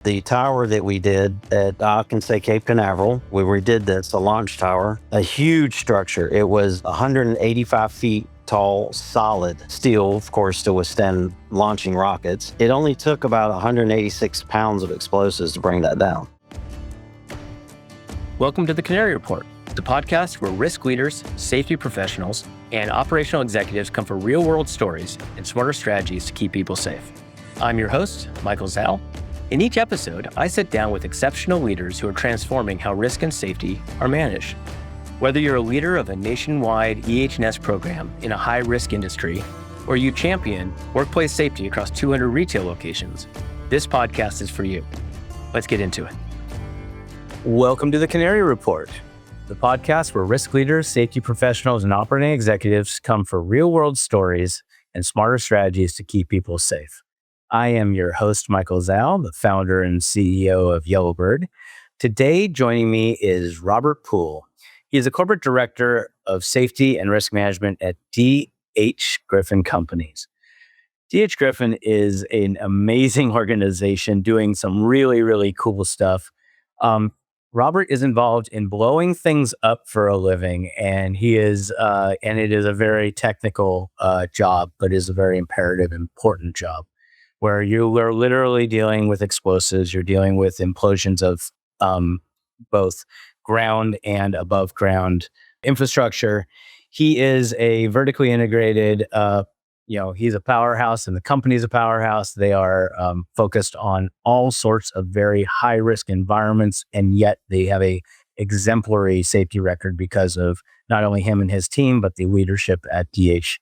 The tower that we did at, I can say Cape Canaveral, where we did this, a launch tower, a huge structure. It was 185 feet tall, solid steel, of course, to withstand launching rockets. It only took about 186 pounds of explosives to bring that down. Welcome to the Canary Report, the podcast where risk leaders, safety professionals, and operational executives come for real-world stories and smarter strategies to keep people safe. I'm your host, Michael Zell. In each episode, I sit down with exceptional leaders who are transforming how risk and safety are managed. Whether you're a leader of a nationwide EH&S program in a high-risk industry, or you champion workplace safety across 200 retail locations, this podcast is for you. Let's get into it. Welcome to the Canary Report, the podcast where risk leaders, safety professionals, and operating executives come for real-world stories and smarter strategies to keep people safe. I am your host, Michael Zell, the founder and CEO of Yellowbird. Today, joining me is Robert Poole. He is a corporate director of safety and risk management at D.H. Griffin Companies. D.H. Griffin is an amazing organization doing some really, really cool stuff. Robert is involved in blowing things up for a living, and he is, and it is a very technical job, but is a very imperative, important job, where you are literally dealing with explosives. You're dealing with implosions of both ground and above ground infrastructure. He is a vertically integrated, he's a powerhouse, and the company's a powerhouse. They are focused on all sorts of very high risk environments, and yet they have a exemplary safety record because of not only him and his team, but the leadership at DH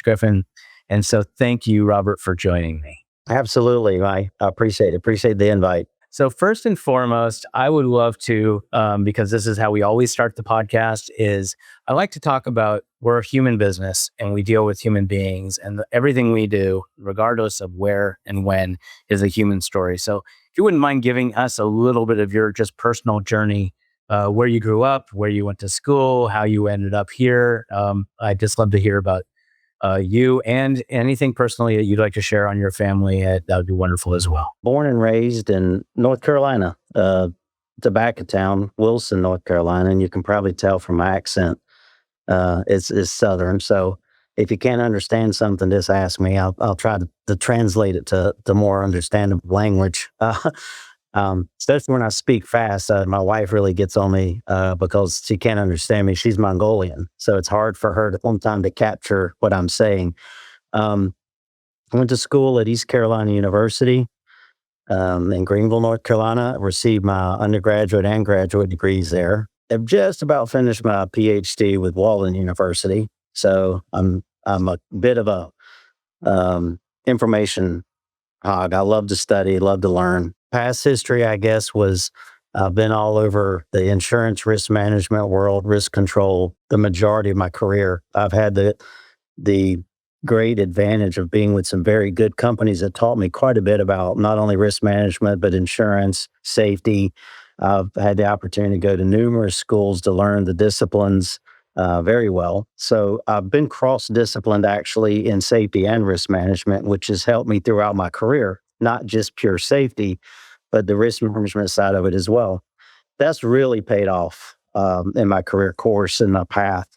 Griffin. And so thank you, Robert, for joining me. Absolutely. I appreciate it. Appreciate the invite. So first and foremost, I would love to, because this is how we always start the podcast, is I like to talk about we're a human business and we deal with human beings, and everything we do, regardless of where and when, is a human story. So if you wouldn't mind giving us a little bit of your just personal journey, where you grew up, where you went to school, how you ended up here. I'd just love to hear about you and anything personally that you'd like to share on your family. That would be wonderful as well. Born and raised in North Carolina, tobacco town, Wilson, North Carolina, and you can probably tell from my accent, it's Southern. So if you can't understand something, just ask me. I'll try to translate it to more understandable language. Especially when I speak fast, my wife really gets on me because she can't understand me. She's Mongolian, so it's hard for her to sometimes to capture what I'm saying. I went to school at East Carolina University in Greenville, North Carolina. I received my undergraduate and graduate degrees there. I've just about finished my PhD with Walden University, so I'm a bit of a information hog. I love to study, love to learn. Past history, I guess, was I've been all over the insurance risk management world, risk control. The majority of my career, I've had the great advantage of being with some very good companies that taught me quite a bit about not only risk management, but insurance, safety. I've had the opportunity to go to numerous schools to learn the disciplines very well. So I've been cross-disciplined actually in safety and risk management, which has helped me throughout my career, not just pure safety, but the risk management side of it as well. That's really paid off in my career course and my path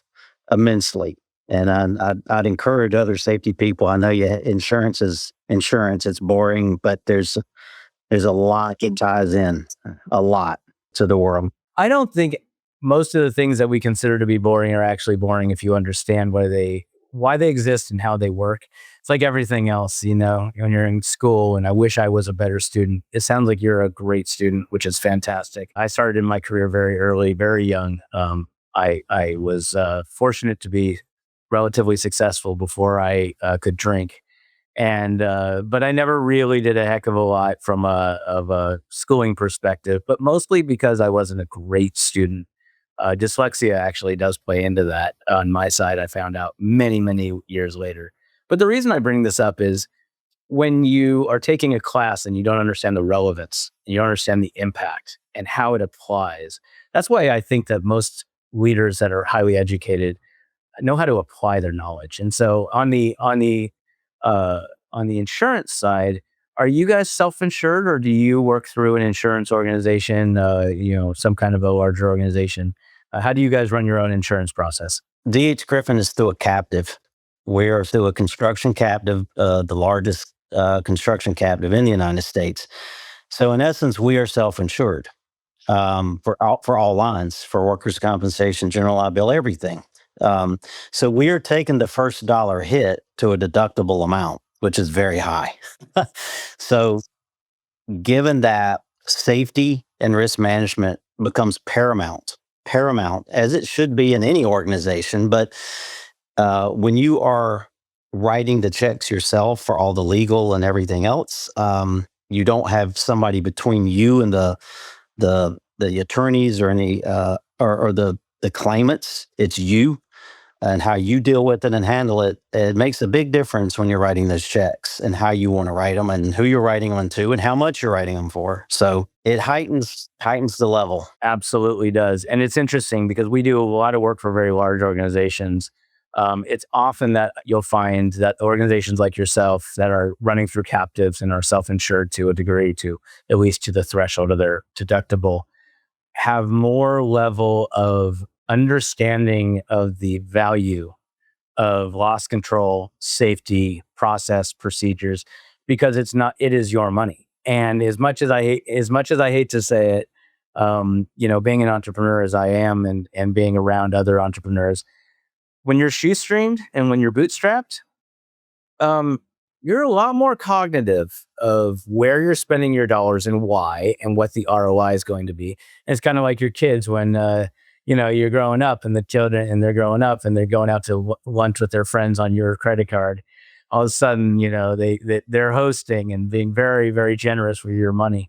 immensely. And I'd encourage other safety people. I know insurance is insurance. It's boring, but there's a lot that ties in a lot to the world. I don't think most of the things that we consider to be boring are actually boring if you understand why they exist and how they work. It's like everything else, when you're in school, and I wish I was a better student. It sounds like you're a great student, which is fantastic. I started in my career very early, very young. I was fortunate to be relatively successful before I could drink. But I never really did a heck of a lot from a schooling perspective, but mostly because I wasn't a great student. Dyslexia actually does play into that on my side. I found out many, many years later. But the reason I bring this up is when you are taking a class and you don't understand the relevance, and you don't understand the impact and how it applies. That's why I think that most leaders that are highly educated know how to apply their knowledge. And so on the insurance side, Are you guys self-insured, or do you work through an insurance organization, some kind of a larger organization? How do you guys run your own insurance process? DH Griffin is through a captive. We are through a construction captive, the largest construction captive in the United States. So in essence, we are self-insured for all lines, for workers' compensation, general liability, everything. So we are taking the first dollar hit to a deductible amount, which is very high. So given that, safety and risk management becomes paramount as it should be in any organization. But when you are writing the checks yourself for all the legal and everything else, you don't have somebody between you and the attorneys or any or the claimants. It's you and how you deal with it and handle it. It makes a big difference when you're writing those checks and how you want to write them and who you're writing them to and how much you're writing them for. So it heightens the level. Absolutely does. And it's interesting because we do a lot of work for very large organizations. It's often that you'll find that organizations like yourself that are running through captives and are self-insured to a degree, to at least to the threshold of their deductible, have more level of understanding of the value of loss control, safety, process, procedures, because it is your money. And as much as I hate to say it, being an entrepreneur as I am, and being around other entrepreneurs, when you're shoestringed and when you're bootstrapped, you're a lot more cognitive of where you're spending your dollars and why, and what the ROI is going to be. And it's kind of like your kids when, you're growing up, and the children, and they're growing up and they're going out to lunch with their friends on your credit card. All of a sudden, they're hosting and being very, very generous with your money.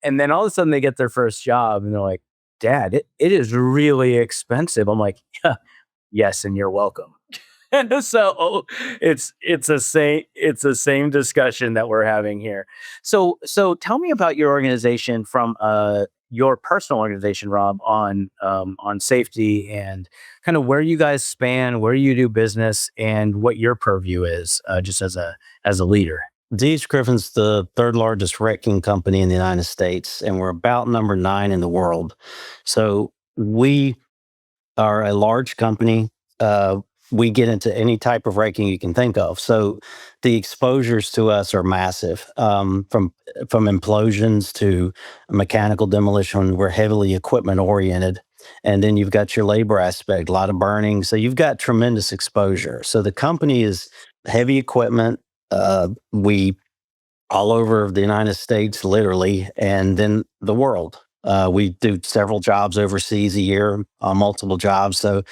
And then all of a sudden they get their first job and they're like, Dad, it is really expensive. I'm like, yeah, yes, and you're welcome. And so it's the same discussion that we're having here. So tell me about your organization from your personal organization, Rob, on safety, and kind of where you guys span, where you do business, and what your purview is, just as a leader. DH Griffin's the third largest wrecking company in the United States, and we're about number 9 in the world. So we are a large company. We get into any type of wrecking you can think of. So the exposures to us are massive. From implosions to mechanical demolition, we're heavily equipment oriented. And then you've got your labor aspect, a lot of burning. So you've got tremendous exposure. So the company is heavy equipment. We all over the United States, literally, and then the world. We do several jobs overseas a year, multiple jobs. So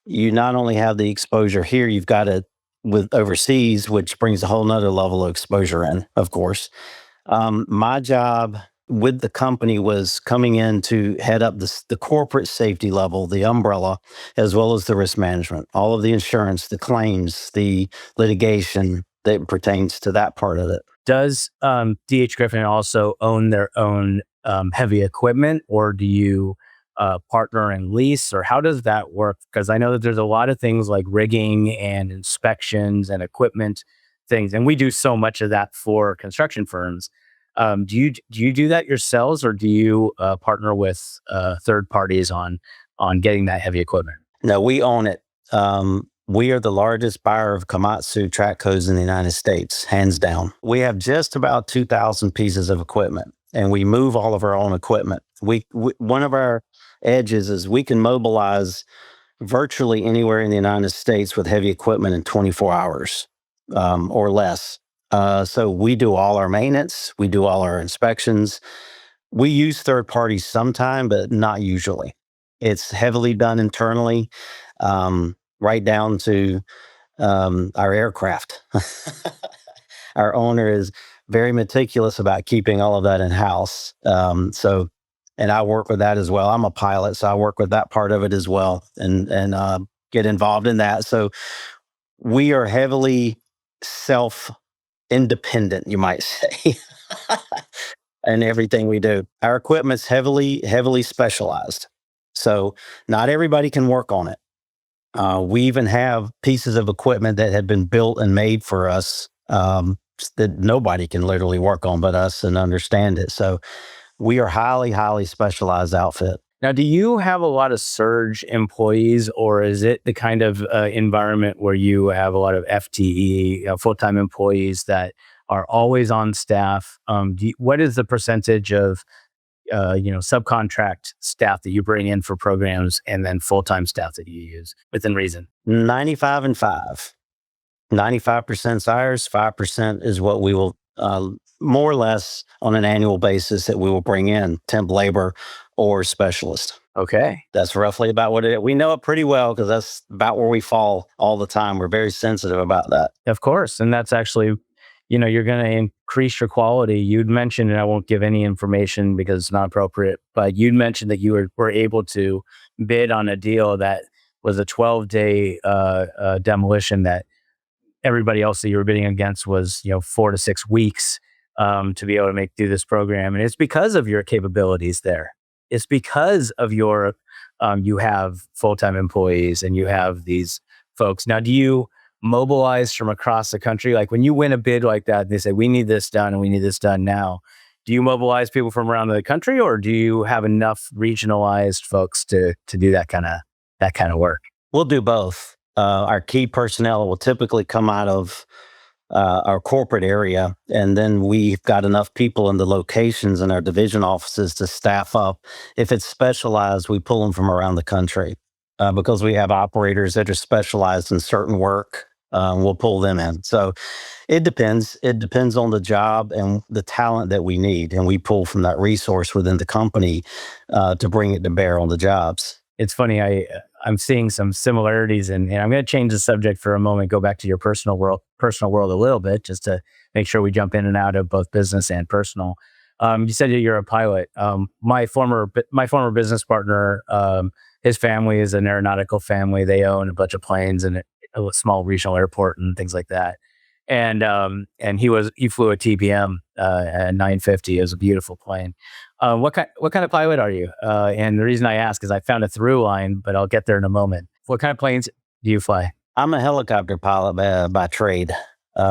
you not only have the exposure here, you've got it with overseas, which brings a whole nother level of exposure in, of course. My job with the company was coming in to head up the corporate safety level, the umbrella, as well as the risk management, all of the insurance, the claims, the litigation that pertains to that part of it. Does DH Griffin also own their own heavy equipment, or do you partner and lease, or how does that work? Because I know that there's a lot of things like rigging and inspections and equipment things, and we do so much of that for construction firms. Do you do that yourselves, or do you partner with third parties on getting that heavy equipment? No, we own it. We are the largest buyer of Komatsu track hose in the United States, hands down. We have just about 2,000 pieces of equipment, and we move all of our own equipment. One of our edges is we can mobilize virtually anywhere in the United States with heavy equipment in 24 hours or less. So we do all our maintenance, we do all our inspections. We use third parties sometime, but not usually. It's heavily done internally, right down to our aircraft. Our owner is very meticulous about keeping all of that in house. And I work with that as well. I'm a pilot, so I work with that part of it as well, and get involved in that. So we are heavily self-independent, you might say, in everything we do. Our equipment's heavily specialized, so not everybody can work on it. We even have pieces of equipment that had been built and made for us that nobody can literally work on but us and understand it. So we are highly specialized outfit. Now, do you have a lot of surge employees, or is it the kind of environment where you have a lot of FTE, full-time employees that are always on staff? What is the percentage of subcontract staff that you bring in for programs, and then full-time staff that you use within reason? 95 and 5. 95% is ours, 5% is what we will more or less on an annual basis that we will bring in, temp labor or specialist. Okay. That's roughly about what it is. We know it pretty well because that's about where we fall all the time. We're very sensitive about that. Of course. And that's actually, you're going to increase your quality. You'd mentioned, and I won't give any information because it's not appropriate, but you'd mentioned that you were able to bid on a deal that was a 12-day demolition that everybody else that you were bidding against was 4 to 6 weeks to be able to make through this program. And it's because of your capabilities there. It's because of your you have full-time employees and you have these folks. Now, do you mobilize from across the country? Like when you win a bid like that, they say, we need this done and we need this done now. Do you mobilize people from around the country, or do you have enough regionalized folks to do that kind of work? We'll do both. Our key personnel will typically come out of our corporate area, and then we've got enough people in the locations in our division offices to staff up. If it's specialized, we pull them from around the country because we have operators that are specialized in certain work. We'll pull them in. So it depends. It depends on the job and the talent that we need, and we pull from that resource within the company to bring it to bear on the jobs. It's funny. I'm seeing some similarities, and I'm going to change the subject for a moment. Go back to your personal world a little bit, just to make sure we jump in and out of both business and personal. You said that you're a pilot. My former business partner, his family is an aeronautical family. They own a bunch of planes and a small regional airport and things like that. And he flew a TPM at 950. It was a beautiful plane. What kind of pilot are you? And the reason I ask is I found a through line, but I'll get there in a moment. What kind of planes do you fly? I'm a helicopter pilot by trade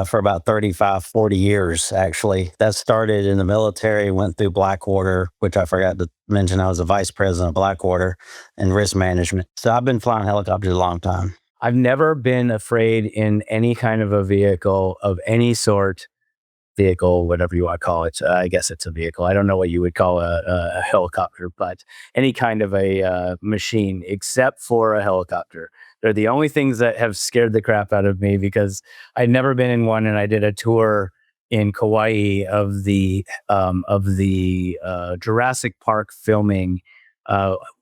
for about 35, 40 years, actually. That started in the military, went through Blackwater, which I forgot to mention. I was a vice president of Blackwater and risk management. So I've been flying helicopters a long time. I've never been afraid in any kind of a vehicle of any sort. Vehicle, whatever you want to call it. I guess it's a vehicle. I don't know what you would call a helicopter, but any kind of a machine except for a helicopter. They're the only things that have scared the crap out of me because I'd never been in one, and I did a tour in Kauai of the Jurassic Park filming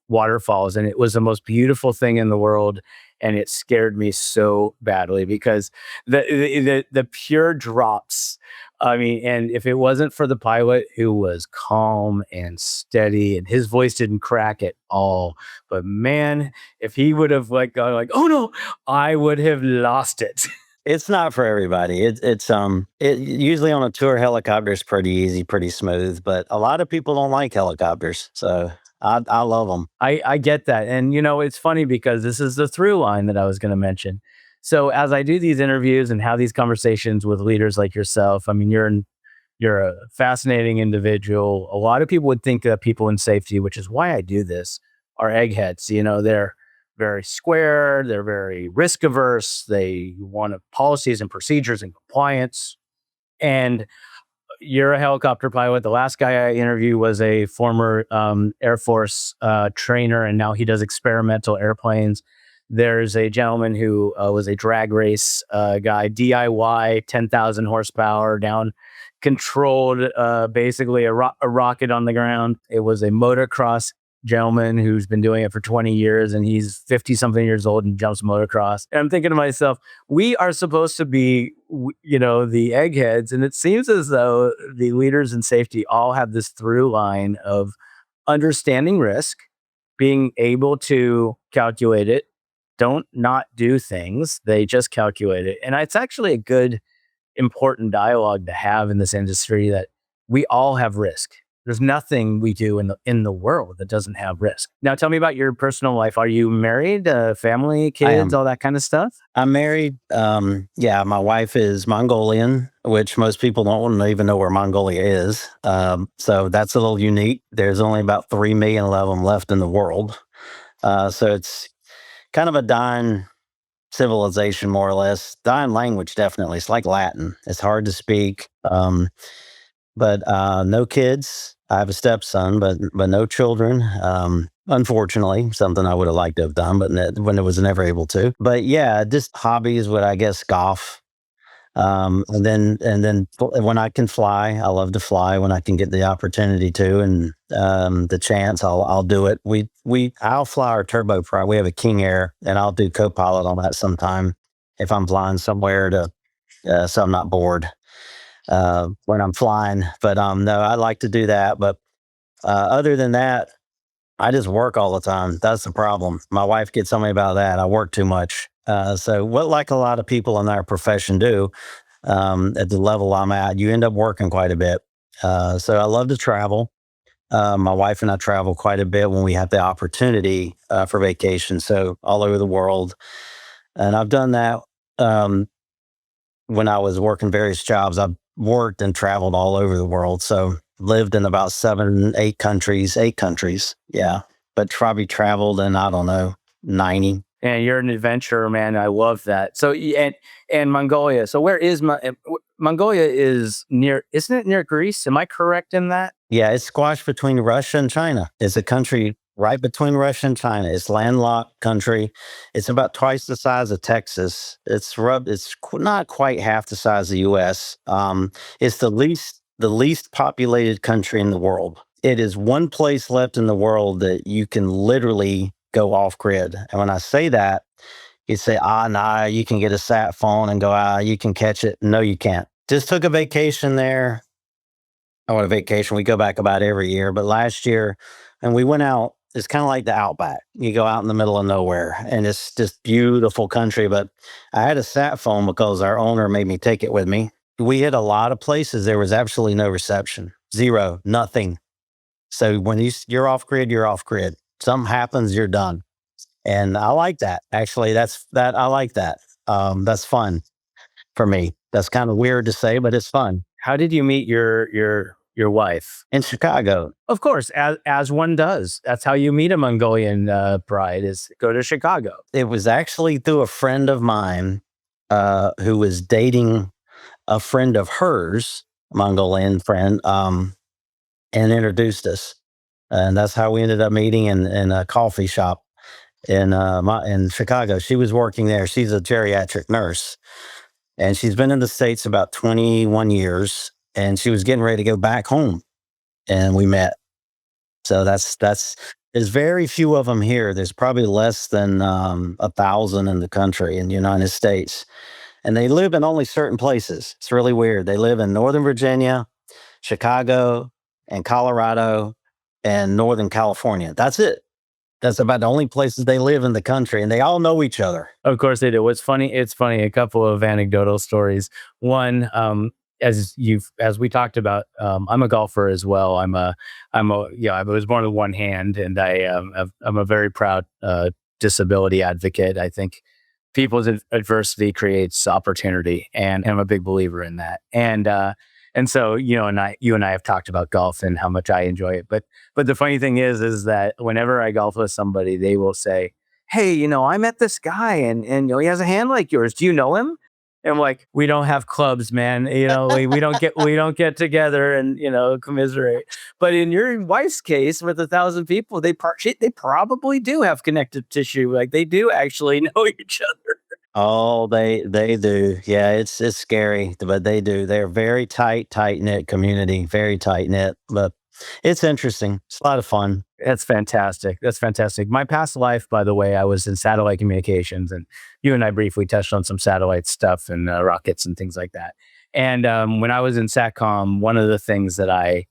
waterfalls, and it was the most beautiful thing in the world. And it scared me so badly because the pure drops. I mean, and if it wasn't for the pilot who was calm and steady and his voice didn't crack at all, but man, if he would have gone like, oh no, I would have lost it. It's not for everybody. It's usually on a tour helicopter is pretty easy, pretty smooth, but a lot of people don't like helicopters. So I love them. I get that. And, it's funny because this is the through line that I was going to mention. So as I do these interviews and have these conversations with leaders like yourself, I mean, you're a fascinating individual. A lot of people would think that people in safety, which is why I do this, are eggheads. They're very square. They're very risk averse. They want policies and procedures and compliance. And you're a helicopter pilot. The last guy I interviewed was a former Air Force trainer, and now he does experimental airplanes. There's a gentleman who was a drag race guy, DIY, 10,000 horsepower, down controlled basically a rocket on the ground. It was a motocross gentleman who's been doing it for 20 years, and he's 50 something years old and jumps motocross. And I'm thinking to myself, we are supposed to be, the eggheads. And it seems as though the leaders in safety all have this through line of understanding risk, being able to calculate it, don't not do things. They just calculate it. And it's actually a good, important dialogue to have in this industry, that we all have risk. There's nothing we do in the world that doesn't have risk. Now, tell me about your personal life. Are you married, family, I kids, am. all that kind of stuff? I'm married. Yeah, my wife is Mongolian, which most people don't even know where Mongolia is. So that's a little unique. There's only about 3 million of them left in the world. So it's kind of a dying civilization, more or less. Dying language, definitely. It's like Latin. It's hard to speak. But no kids. I have a stepson, but no children. Unfortunately, something I would have liked to have done, but when I was never able to. But yeah, just hobbies would, I guess, golf. When I can fly, I love to fly when I can get the opportunity to, and the chance, I'll do it. I'll fly our turboprop. We have a King Air, and I'll do co-pilot on that sometime if I'm flying somewhere so I'm not bored when I'm flying. But no, I like to do that. But other than that, I just work all the time. That's the problem. My wife gets on me about that. I work too much. So what, like a lot of people in our profession do, at the level I'm at, you end up working quite a bit. So I love to travel. My wife and I travel quite a bit when we have the opportunity for vacation. So all over the world, and I've done that. When I was working various jobs, I've worked and traveled all over the world. So lived in about 8 countries. Yeah. But probably traveled in, I don't know, 90. And you're an adventurer, man. I love that. So, and Mongolia. So, where is Mongolia? Is near? Isn't it near Greece? Am I correct in that? Yeah, it's squashed between Russia and China. It's a country right between Russia and China. It's landlocked country. It's about twice the size of Texas. Not quite half the size of the U.S. It's the least populated country in the world. It is one place left in the world that you can literally go off grid. And when I say that, you say, nah, you can get a sat phone and go, you can catch it. No, you can't. Just took a vacation there. On a vacation. We go back about every year, but last year, and we went out. It's kind of like the outback. You go out in the middle of nowhere, and it's just beautiful country. But I had a sat phone because our owner made me take it with me. We hit a lot of places. There was absolutely no reception, zero, nothing. So when you're off grid, you're off grid. Something happens, you're done. And I like that. Actually, I like that. That's fun for me. That's kind of weird to say, but it's fun. How did you meet your wife? In Chicago. Of course, as one does. That's how you meet a Mongolian bride, is go to Chicago. It was actually through a friend of mine who was dating a friend of hers, Mongolian friend, and introduced us. And that's how we ended up meeting in a coffee shop in Chicago. She was working there. She's a geriatric nurse, and she's been in the States about 21 years. And she was getting ready to go back home, and we met. So there's very few of them here. There's probably less than 1,000 in the country, in the United States, and they live in only certain places. It's really weird. They live in Northern Virginia, Chicago, and Colorado, and Northern California. That's it. That's about the only places they live in the country, and they all know each other. Of course they do. It's funny. A couple of anecdotal stories. One, as we talked about, I'm a golfer as well. I was born with one hand, and I'm a very proud disability advocate. I think people's adversity creates opportunity, and I'm a big believer in that. And so you and I have talked about golf and how much I enjoy it. But the funny thing is that whenever I golf with somebody, they will say, "Hey, I met this guy, and he has a hand like yours. Do you know him?" And I'm like, "We don't have clubs, man. We don't get together and commiserate." But in your wife's case, with 1,000 people, they probably do have connective tissue. Like, they do actually know each other. Oh, they do. Yeah, it's scary, but they do. They're very tight knit community, very tight knit. But it's interesting. It's a lot of fun. That's fantastic. That's fantastic. My past life, by the way, I was in satellite communications, and you and I briefly touched on some satellite stuff and rockets and things like that. And when I was in SATCOM, one of the things that I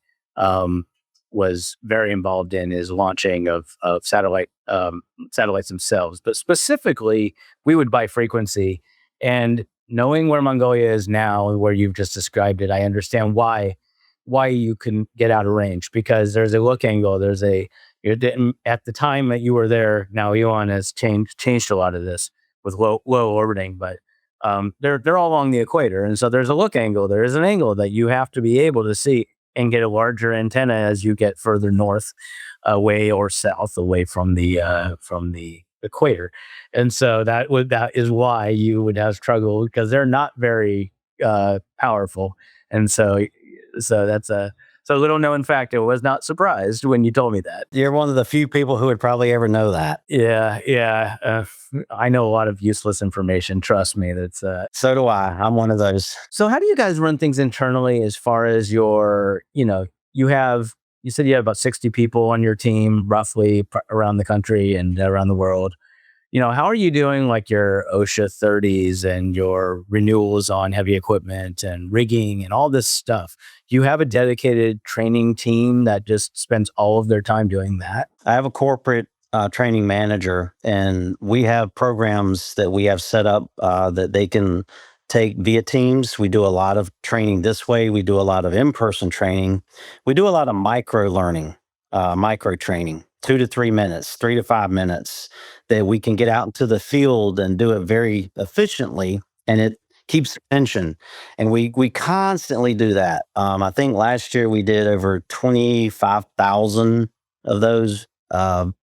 was very involved in is launching of satellites themselves. But specifically, we would buy frequency. And knowing where Mongolia is now and where you've just described it, I understand why why you can get out of range, because there's a look angle. You didn't at the time that you were there. Now Elon has changed a lot of this with low orbiting, but they're all along the equator, and so there's a look angle. There is an angle that you have to be able to see and get a larger antenna as you get further north, away or south, away from the equator, and so that is why you would have struggle, because they're not very powerful, and so that's a little known fact. I was not surprised when you told me that. You're one of the few people who would probably ever know that. Yeah, yeah. I know a lot of useless information. Trust me. So do I. I'm one of those. So. How do you guys run things internally as far as you said you have about 60 people on your team, roughly around the country and around the world. How are you doing like your OSHA 30s and your renewals on heavy equipment and rigging and all this stuff? You have a dedicated training team that just spends all of their time doing that? I have a corporate training manager, and we have programs that we have set up that they can take via Teams. We do a lot of training this way. We do a lot of in-person training. We do a lot of micro training, 2 to 3 minutes, 3 to 5 minutes, that we can get out into the field and do it very efficiently, and it keeps attention. And we constantly do that. I think last year we did over 25,000 of those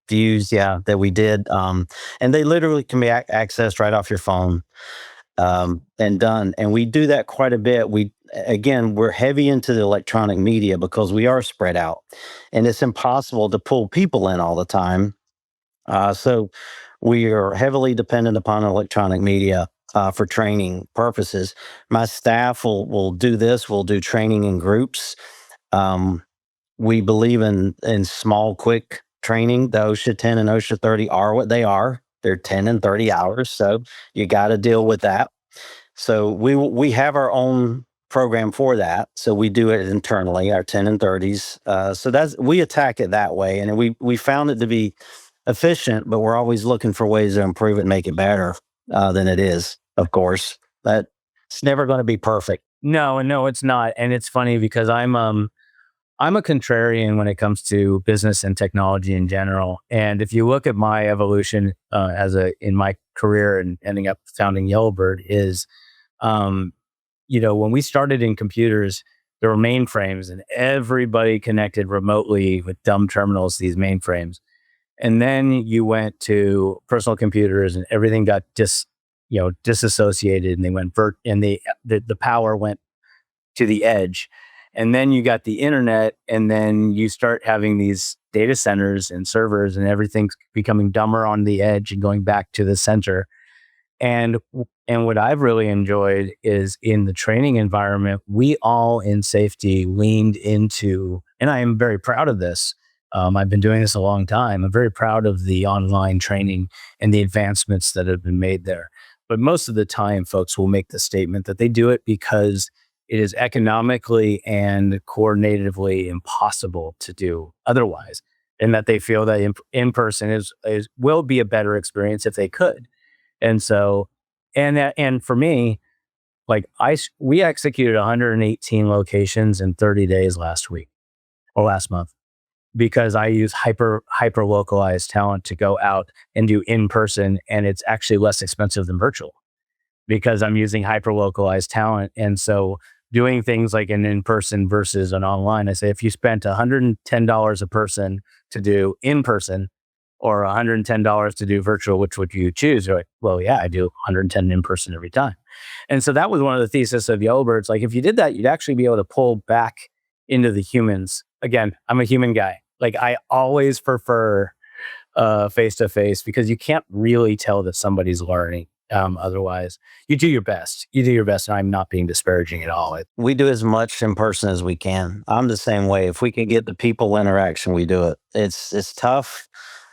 views, that we did. And they literally can be accessed right off your phone, and done. And we do that quite a bit. We're heavy into the electronic media because we are spread out, and it's impossible to pull people in all the time. So we are heavily dependent upon electronic media for training purposes. My staff will do this. We'll do training in groups. We believe in small, quick training. The OSHA 10 and OSHA 30 are what they are. They're 10 and 30 hours. So you got to deal with that. So we have our own program for that. So we do it internally, our 10 and 30s. So we attack it that way. And we found it to be efficient, but we're always looking for ways to improve it and make it better than it is, of course. But it's never going to be perfect. No, it's not. And it's funny because I'm a contrarian when it comes to business and technology in general. And if you look at my evolution in my career and ending up founding Yellowbird is, when we started in computers, there were mainframes and everybody connected remotely with dumb terminals, these mainframes. And then you went to personal computers and everything got disassociated, and they went the power went to the edge. And then you got the internet, and then you start having these data centers and servers, and everything's becoming dumber on the edge and going back to the center. And what I've really enjoyed is in the training environment, we all in safety leaned into, and I am very proud of this. I've been doing this a long time. I'm very proud of the online training and the advancements that have been made there. But most of the time, folks will make the statement that they do it because it is economically and coordinatively impossible to do otherwise, and that they feel that in person will be a better experience if they could. And so, and for me, like we executed 118 locations in 30 days last month, because I use hyper localized talent to go out and do in person, and it's actually less expensive than virtual because I'm using hyper localized talent. And so doing things like an in person versus an online, I say if you spent $110 a person to do in person or $110 to do virtual, which would you choose? You're like, well, yeah, I do 110 in person every time. And so that was one of the thesis of Yellowbirds. Like if you did that, you'd actually be able to pull back into the humans. Again, I'm a human guy. Like I always prefer face to face, because you can't really tell that somebody's learning. Otherwise, you do your best. And I'm not being disparaging at all. We do as much in person as we can. I'm the same way. If we can get the people interaction, we do it. It's tough,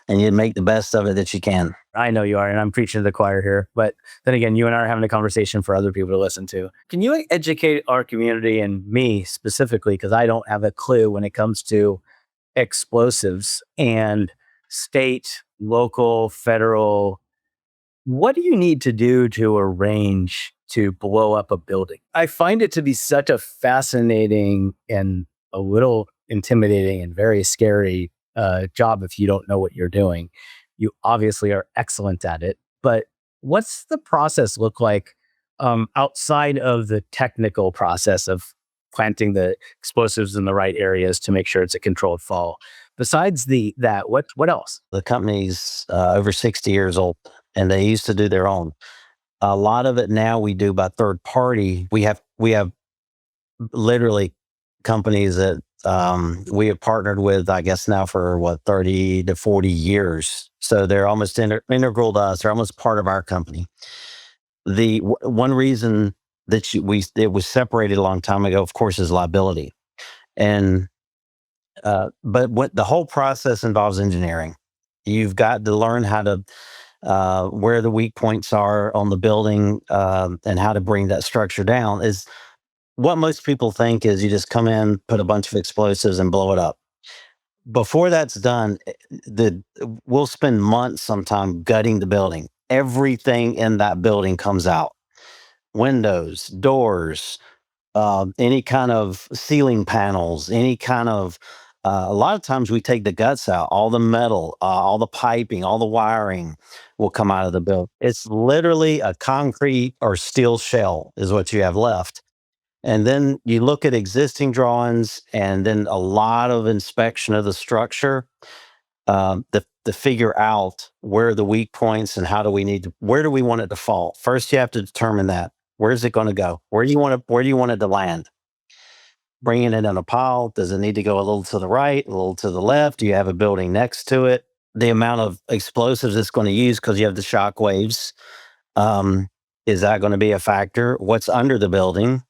and you make the best of it that you can. I know you are, and I'm preaching to the choir here. But then again, you and I are having a conversation for other people to listen to. Can you educate our community, and me specifically, because I don't have a clue when it comes to explosives and state, local, federal? What do you need to do to arrange to blow up a building? I find it to be such a fascinating and a little intimidating and very scary job if you don't know what you're doing. You obviously are excellent at it, but what's the process look like outside of the technical process of planting the explosives in the right areas to make sure it's a controlled fall? Besides what else? The company's over 60 years old, and they used to do their own. A lot of it now we do by third party. We have literally companies that we have partnered with, I guess now for 30 to 40 years. So they're almost integral to us. They're almost part of our company. One reason that it was separated a long time ago, of course, is liability. And but what the whole process involves engineering. You've got to learn how to where the weak points are on the building, and how to bring that structure down. Is what most people think is you just come in, put a bunch of explosives, and blow it up. Before that's done, we'll spend months sometime gutting the building. Everything in that building comes out: windows, doors, any kind of ceiling panels, any kind of. A lot of times we take the guts out, all the metal, all the piping, all the wiring will come out of the building. It's literally a concrete or steel shell is what you have left. And then you look at existing drawings and then a lot of inspection of the structure, to figure out where are the weak points and where do we want it to fall. First, you have to determine that. Where's it going to go? Where do you want it to land? Bringing it in a pile. Does it need to go a little to the right, a little to the left? Do you have a building next to it? The amount of explosives it's going to use, because you have the shock waves. Is that going to be a factor? What's under the building?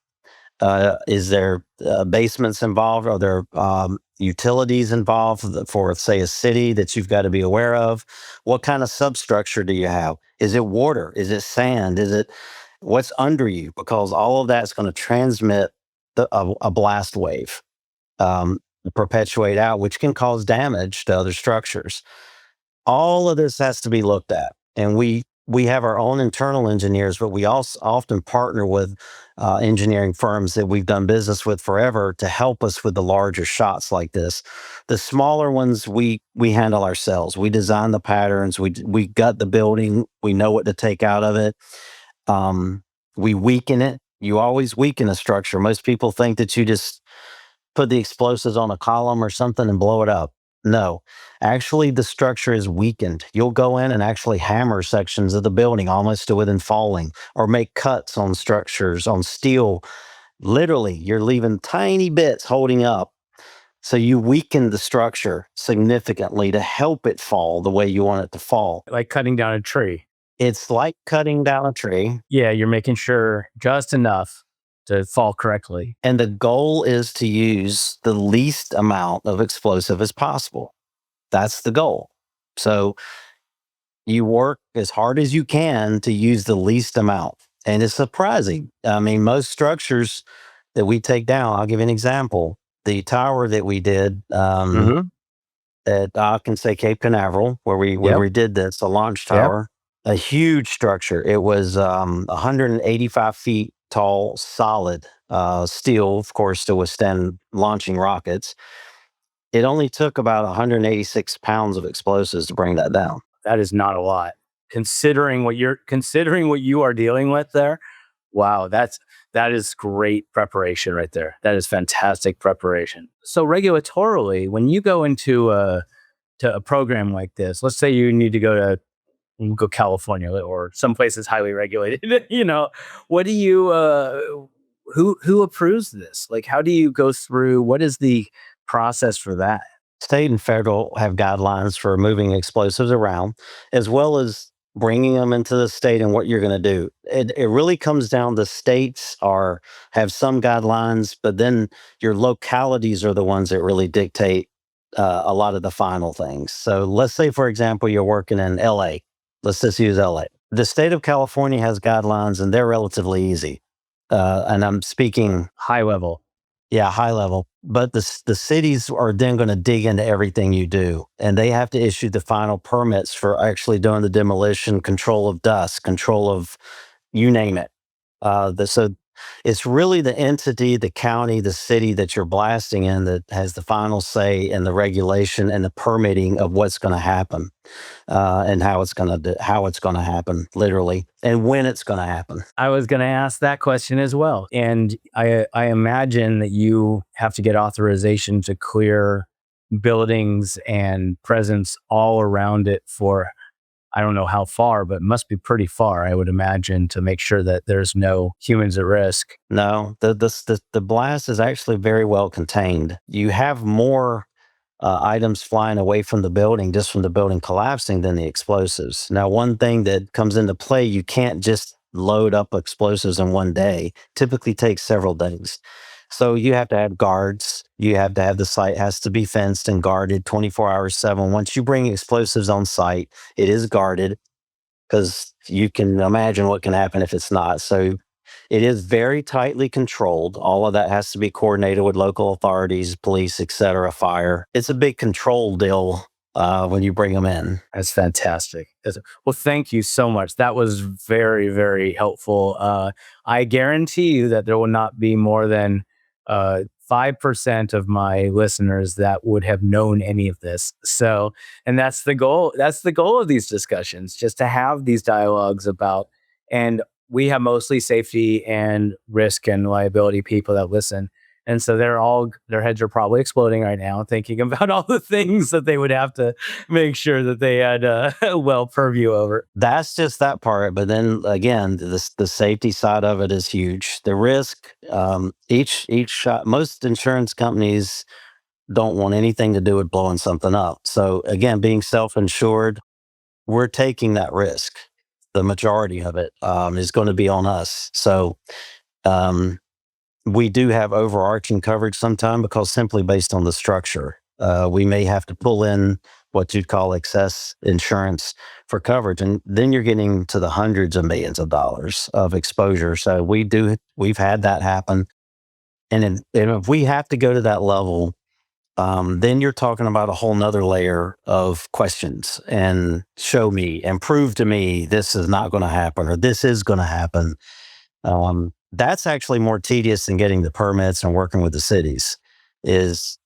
Is there basements involved? Are there utilities involved for, say, a city that you've got to be aware of? What kind of substructure do you have? Is it water? Is it sand? Is it what's under you? Because all of that's going to transmit a blast wave, perpetuate out, which can cause damage to other structures. All of this has to be looked at, and we have our own internal engineers, but we also often partner with engineering firms that we've done business with forever to help us with the larger shots like this. The smaller ones we handle ourselves. We design the patterns. We gut the building. We know what to take out of it. We weaken it. You always weaken a structure. Most people think that you just put the explosives on a column or something and blow it up. No, actually, the structure is weakened. You'll go in and actually hammer sections of the building almost to within falling, or make cuts on structures, on steel. Literally, you're leaving tiny bits holding up. So you weaken the structure significantly to help it fall the way you want it to fall. Like cutting down a tree. It's like cutting down a tree. Yeah, you're making sure just enough to fall correctly. And the goal is to use the least amount of explosive as possible. That's the goal. So you work as hard as you can to use the least amount. And it's surprising. I mean, most structures that we take down, I'll give you an example. The tower that we did at, I can say, Cape Canaveral, where we did this, a launch tower, a huge structure. It was 185 feet tall, solid steel, of course, to withstand launching rockets. It only took about 186 pounds of explosives to bring that down. That is not a lot, considering what you are dealing with there. Wow, that is great preparation right there. That is fantastic preparation. So regulatorily, when you go into a program like this, let's say you need to go California or some places highly regulated, what do you, who approves this? Like, how do you go through, what is the process for that? State and federal have guidelines for moving explosives around, as well as bringing them into the state and what you're going to do. It really comes down to states have some guidelines, but then your localities are the ones that really dictate a lot of the final things. So let's say, for example, you're working in LA. Let's just use LA. The state of California has guidelines, and they're relatively easy. And I'm speaking high level. Yeah, high level. But the cities are then going to dig into everything you do, and they have to issue the final permits for actually doing the demolition, control of dust, control of you name it. So it's really the entity, the county, the city that you're blasting in that has the final say in the regulation and the permitting of what's going to happen, and how it's going to happen, literally, and when it's going to happen. I was going to ask that question as well. And I imagine that you have to get authorization to clear buildings and presence all around it for, I don't know how far, but it must be pretty far, I would imagine, to make sure that there's no humans at risk. No, the blast is actually very well contained. You have more items flying away from the building, just from the building collapsing, than the explosives. Now, one thing that comes into play, you can't just load up explosives in one day. Typically takes several days. So you have to have guards. You have to have the site has to be fenced and guarded 24 hours 7. Once you bring explosives on site, it is guarded, because you can imagine what can happen if it's not. So it is very tightly controlled. All of that has to be coordinated with local authorities, police, et cetera, fire. It's a big control deal when you bring them in. That's fantastic. Well, thank you so much. That was very, very helpful. I guarantee you that there will not be more than 5% of my listeners that would have known any of this. So, and that's the goal. That's the goal of these discussions, just to have these dialogues about, and we have mostly safety and risk and liability people that listen. And so their heads are probably exploding right now, thinking about all the things that they would have to make sure that they had well purview over. That's just that part. But then again, the safety side of it is huge. The risk, each shot, most insurance companies don't want anything to do with blowing something up. So again, being self-insured, we're taking that risk. The majority of it is going to be on us. So we do have overarching coverage sometime, because simply based on the structure, we may have to pull in what you'd call excess insurance for coverage. And then you're getting to the hundreds of millions of dollars of exposure. So we've had that happen. And if we have to go to that level, then you're talking about a whole nother layer of questions, and show me and prove to me this is not going to happen, or this is going to happen. That's actually more tedious than getting the permits and working with the cities, is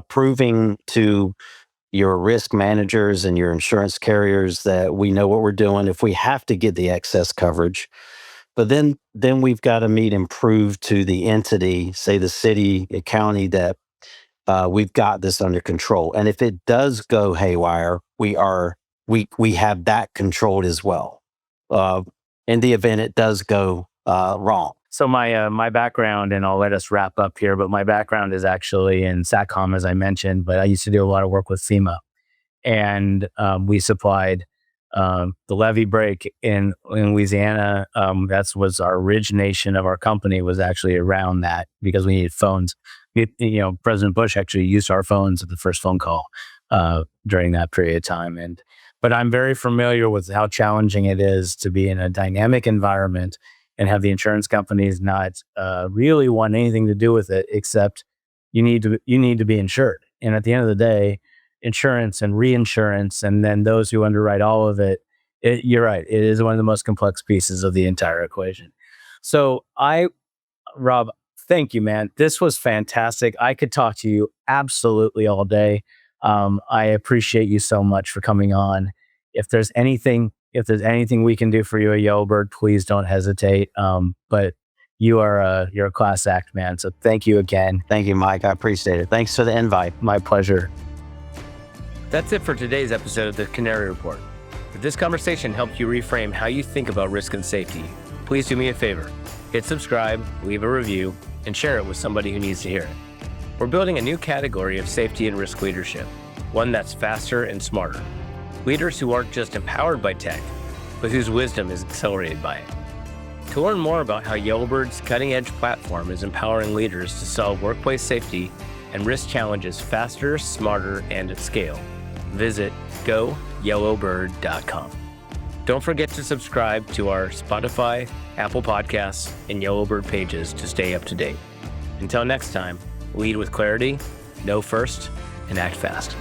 proving to your risk managers and your insurance carriers that we know what we're doing if we have to get the excess coverage. But then we've got to meet and prove to the entity, say the city, the county, that we've got this under control. And if it does go haywire, we have that controlled as well, in the event it does go wrong. So my background, and I'll let us wrap up here, but my background is actually in SATCOM, as I mentioned, but I used to do a lot of work with FEMA, and we supplied the levee break in Louisiana. That was our origination of our company, was actually around that, because we needed phones. President Bush actually used our phones at the first phone call during that period of time. But I'm very familiar with how challenging it is to be in a dynamic environment and have the insurance companies not really want anything to do with it, except you need to be insured. And at the end of the day, insurance and reinsurance, and then those who underwrite all of it, you're right, it is one of the most complex pieces of the entire equation. So Rob, thank you, man. This was fantastic. I could talk to you absolutely all day. I appreciate you so much for coming on. If there's anything we can do for you at Yellowbird, please don't hesitate. But you're a class act, man. So thank you again. Thank you, Mike. I appreciate it. Thanks for the invite. My pleasure. That's it for today's episode of the Canary Report. If this conversation helped you reframe how you think about risk and safety, please do me a favor. Hit subscribe, leave a review, and share it with somebody who needs to hear it. We're building a new category of safety and risk leadership, one that's faster and smarter. Leaders who aren't just empowered by tech, but whose wisdom is accelerated by it. To learn more about how Yellowbird's cutting-edge platform is empowering leaders to solve workplace safety and risk challenges faster, smarter, and at scale, visit goyellowbird.com. Don't forget to subscribe to our Spotify, Apple Podcasts, and Yellowbird pages to stay up to date. Until next time, lead with clarity, know first, and act fast.